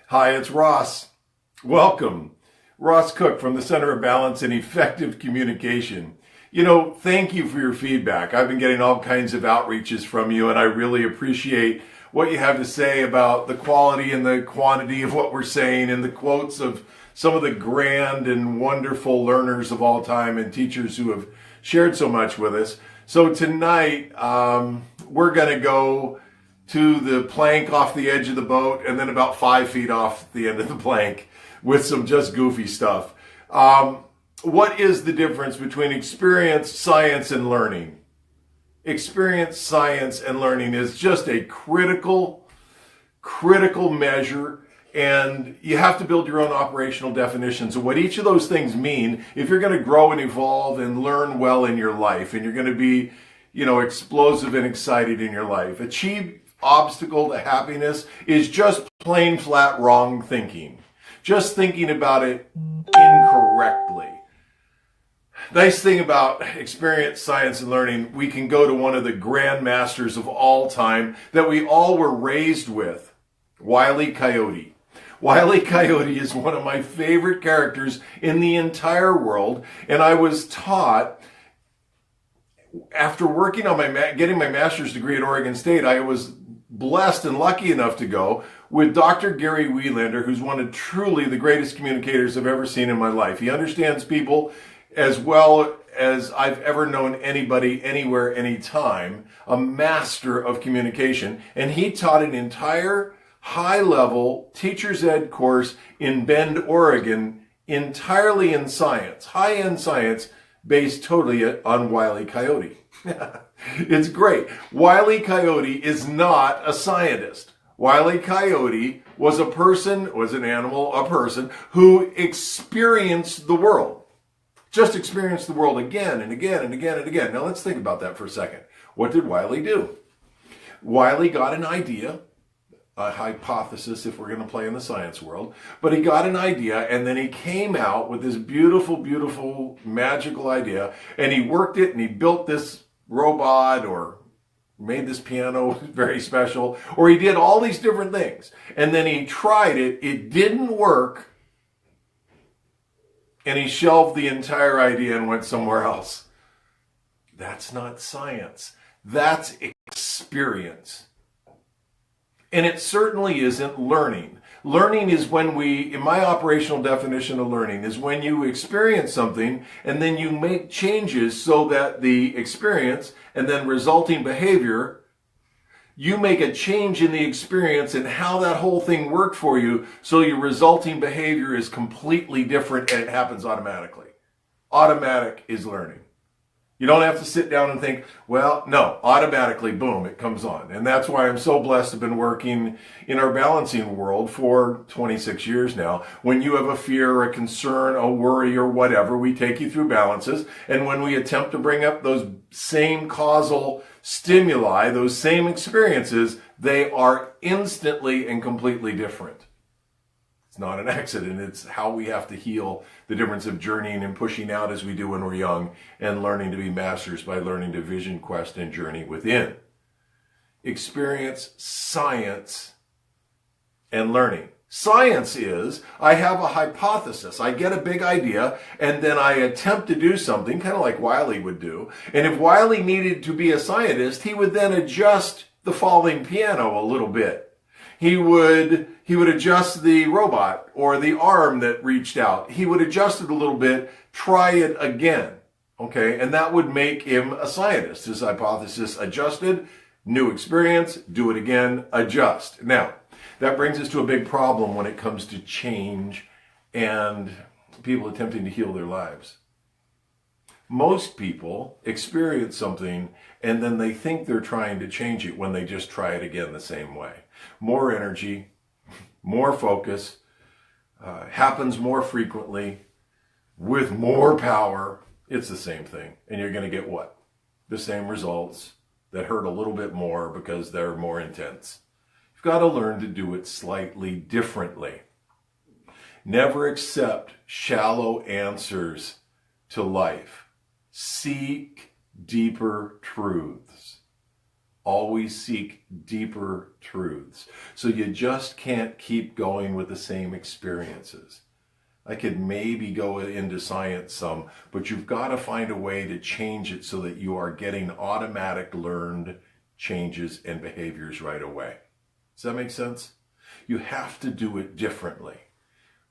Hi, it's Ross. Welcome. Ross Cook from the Center of Balance and Effective Communication. Thank you for your feedback. I've been getting all kinds of outreaches from you, and I really appreciate what you have to say about the quality and the quantity of what we're saying and the quotes of some of the grand and wonderful learners of all time and teachers who have shared so much with us. So tonight, we're going to go to the plank off the edge of the boat and then about 5 feet off the end of the plank with some just goofy stuff. What is the difference between experience, science, and learning? Experience, science, and learning is just a critical measure, and you have to build your own operational definitions of what each of those things mean if you're going to grow and evolve and learn well in your life, and you're going to be, explosive and excited in your life. Achieve obstacle to happiness is just plain flat wrong thinking. Just thinking about it incorrectly. Nice thing about experience, science, and learning, we can go to one of the grand masters of all time that we all were raised with, Wile E. Coyote. Wile E. Coyote is one of my favorite characters in the entire world, and I was taught, after working on getting my master's degree at Oregon State, I was blessed and lucky enough to go with Dr. Gary Wieelander, who's one of truly the greatest communicators I've ever seen in my life. He understands people as well as I've ever known anybody, anywhere, anytime, a master of communication. And he taught an entire high-level teacher's ed course in Bend, Oregon, entirely in science, high-end science, based totally on Wile E. Coyote. It's great. Wile E. Coyote is not a scientist. Wile E. Coyote was a person who experienced the world. Just experienced the world again and again and again and again. Now let's think about that for a second. What did Wile E. do? Wile E. got an idea, a hypothesis if we're going to play in the science world, but he got an idea and then he came out with this beautiful, beautiful, magical idea, and he worked it and he built this robot or made this piano very special, or he did all these different things. And then he tried it, it didn't work, and he shelved the entire idea and went somewhere else. That's not science. That's experience. And it certainly isn't learning. Learning is when in my operational definition of learning, is when you experience something and then you make changes so that the experience and then resulting behavior, you make a change in the experience and how that whole thing worked for you, so your resulting behavior is completely different and it happens automatically. Automatic is learning. You don't have to sit down and think, well, no, automatically, boom, it comes on. And that's why I'm so blessed to have been working in our balancing world for 26 years now. When you have a fear, a concern, a worry, or whatever, we take you through balances. And when we attempt to bring up those same causal stimuli, those same experiences, they are instantly and completely different. It's not an accident. It's how we have to heal the difference of journeying and pushing out as we do when we're young, and learning to be masters by learning to vision, quest, and journey within. Experience, science, and learning. Science is, I have a hypothesis. I get a big idea, and then I attempt to do something, kind of like Wile E. would do. And if Wile E. needed to be a scientist, he would then adjust the falling piano a little bit. He would adjust the robot or the arm that reached out. He would adjust it a little bit, try it again. Okay, and that would make him a scientist. His hypothesis adjusted, new experience, do it again, adjust. Now, that brings us to a big problem when it comes to change and people attempting to heal their lives. Most people experience something and then they think they're trying to change it when they just try it again the same way. More energy, more focus, happens more frequently, with more power. It's the same thing. And you're going to get what? The same results that hurt a little bit more because they're more intense. You've got to learn to do it slightly differently. Never accept shallow answers to life. Seek deeper truths. always seek deeper truths. So you just can't keep going with the same experiences. I could maybe go into science some, but you've got to find a way to change it so that you are getting automatic learned changes and behaviors right away. Does that make sense? You have to do it differently.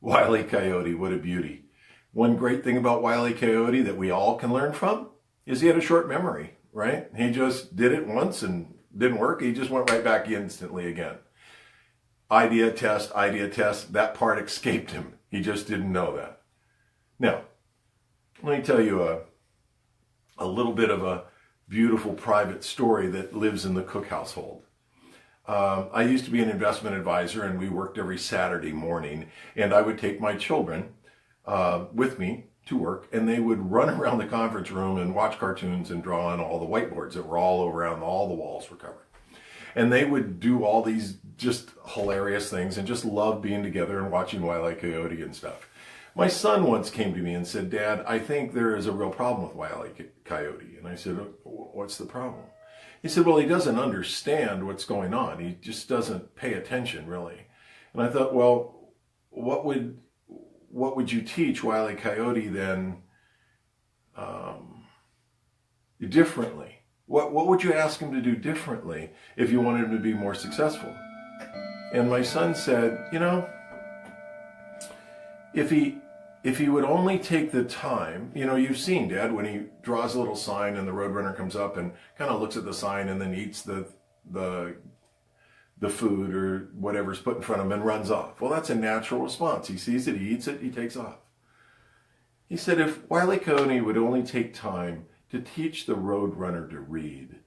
Wile E. Coyote, what a beauty. One great thing about Wile E. Coyote that we all can learn from is he had a short memory, right? He just did it once and didn't work. He just went right back instantly again. Idea test, that part escaped him. He just didn't know that. Now, let me tell you a little bit of a beautiful private story that lives in the Cook household. I used to be an investment advisor, and we worked every Saturday morning, and I would take my children with me to work, and they would run around the conference room and watch cartoons and draw on all the whiteboards that were all around, all the walls were covered. And they would do all these just hilarious things and just love being together and watching Wile E. Coyote and stuff. My son once came to me and said, "Dad, I think there is a real problem with Wile E. Coyote." And I said, "What's the problem?" He said, "Well, he doesn't understand what's going on. He just doesn't pay attention, really." And I thought, well, what would you teach Wile E. Coyote then differently? What would you ask him to do differently if you wanted him to be more successful? And my son said, if he would only take the time, you've seen, Dad, when he draws a little sign and the roadrunner comes up and kind of looks at the sign and then eats the food or whatever's put in front of him and runs off. Well, that's a natural response. He sees it, he eats it, he takes off. He said if Wile E. Coyote would only take time to teach the roadrunner to read,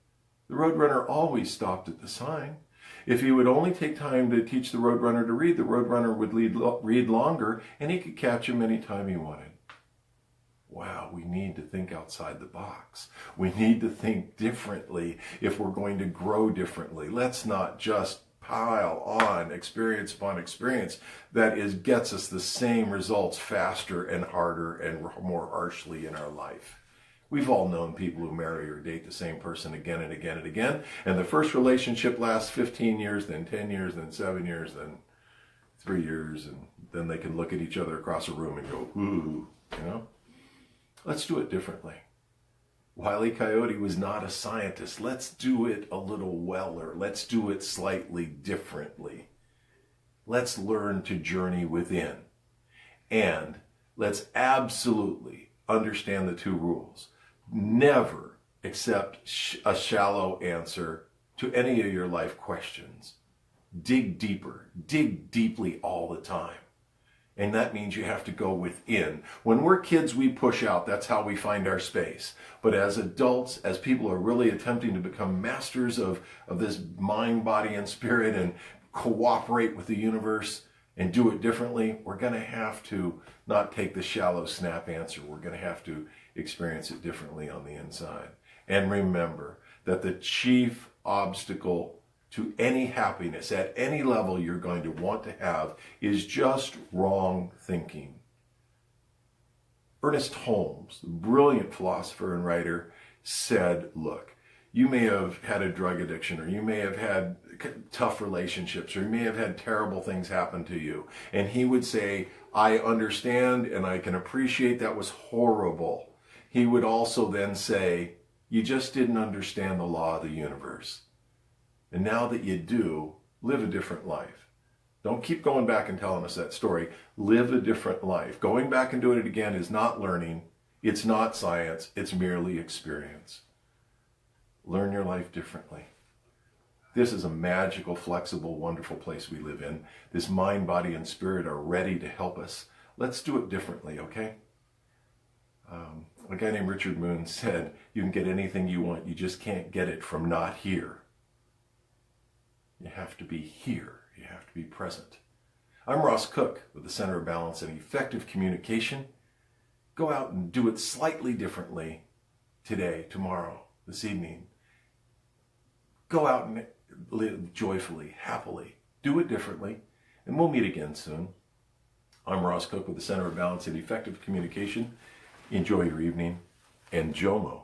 the roadrunner always stopped at the sign. If he would only take time to teach the roadrunner to read, the roadrunner would read longer, and he could catch him anytime he wanted. Wow, we need to think outside the box. We need to think differently if we're going to grow differently. Let's not just pile on experience upon experience that gets us the same results faster and harder and more harshly in our life. We've all known people who marry or date the same person again and again and again, and the first relationship lasts 15 years, then 10 years, then 7 years, then 3 years, and then they can look at each other across a room and go, ooh, Let's do it differently. Wile E. Coyote was not a scientist. Let's do it a little weller. Let's do it slightly differently. Let's learn to journey within. And let's absolutely understand the two rules. Never accept a shallow answer to any of your life questions. Dig deeper. Dig deeply all the time. And that means you have to go within. When we're kids, we push out. That's how we find our space. But as adults, as people are really attempting to become masters of this mind, body, and spirit and cooperate with the universe and do it differently, we're going to have to not take the shallow snap answer. We're going to have to experience it differently on the inside. And remember that the chief obstacle to any happiness at any level you're going to want to have is just wrong thinking. Ernest Holmes, the brilliant philosopher and writer, said, look, you may have had a drug addiction, or you may have had tough relationships, or you may have had terrible things happen to you. And he would say, I understand and I can appreciate that was horrible. He would also then say, you just didn't understand the law of the universe. And now that you do, live a different life. Don't keep going back and telling us that story. Live a different life. Going back and doing it again is not learning. It's not science. It's merely experience. Learn your life differently. This is a magical, flexible, wonderful place we live in. This mind, body, and spirit are ready to help us. Let's do it differently, okay? A guy named Richard Moon said, you can get anything you want. You just can't get it from not here. You have to be here. You have to be present. I'm Ross Cook with the Center of Balance and Effective Communication. Go out and do it slightly differently today, tomorrow, this evening. Go out and live joyfully, happily. Do it differently, and we'll meet again soon. I'm Ross Cook with the Center of Balance and Effective Communication. Enjoy your evening, and Jomo.